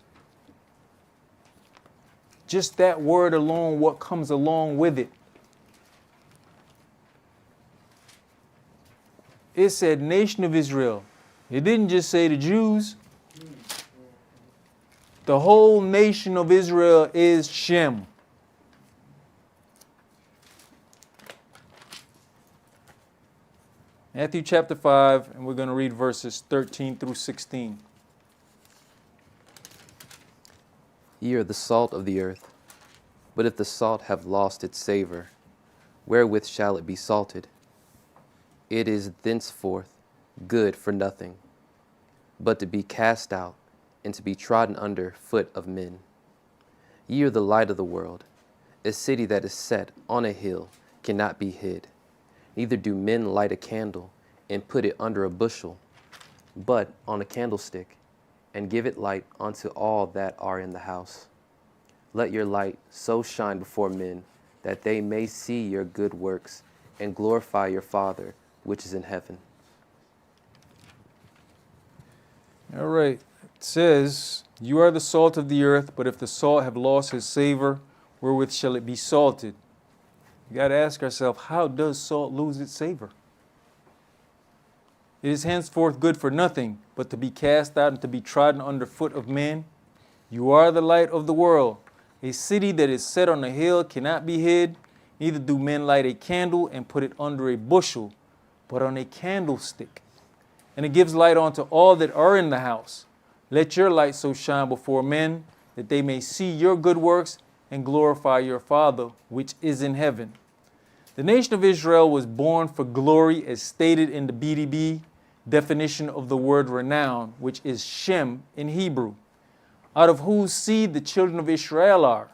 Speaker 1: Just that word alone, what comes along with it. It said nation of Israel. It didn't just say the Jews. The whole nation of Israel is Shem. Matthew chapter 5, and we're going to read verses 13 through 16.
Speaker 2: Ye are the salt of the earth. But if the salt have lost its savor, wherewith shall it be salted? It is thenceforth good for nothing, but to be cast out and to be trodden under foot of men. Ye are the light of the world. A city that is set on a hill cannot be hid. Neither do men light a candle and put it under a bushel, but on a candlestick, and give it light unto all that are in the house. Let your light so shine before men that they may see your good works and glorify your Father which is in heaven.
Speaker 1: All right. It says, you are the salt of the earth, but if the salt have lost his savor, wherewith shall it be salted? You got to ask ourselves, how does salt lose its savor? It is henceforth good for nothing, but to be cast out and to be trodden under foot of men. You are the light of the world. A city that is set on a hill cannot be hid. Neither do men light a candle and put it under a bushel, but on a candlestick. And it gives light unto all that are in the house. Let your light so shine before men that they may see your good works and glorify your Father which is in heaven. The nation of Israel was born for glory as stated in the BDB definition of the word renown, which is Shem in Hebrew, out of whose seed the children of Israel are.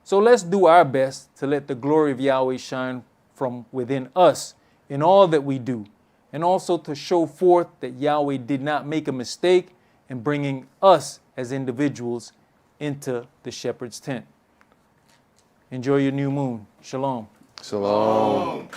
Speaker 1: So let's do our best to let the glory of Yahweh shine from within us in all that we do, and also to show forth that Yahweh did not make a mistake in bringing us as individuals into the shepherd's tent. Enjoy your new moon. Shalom.
Speaker 2: Shalom.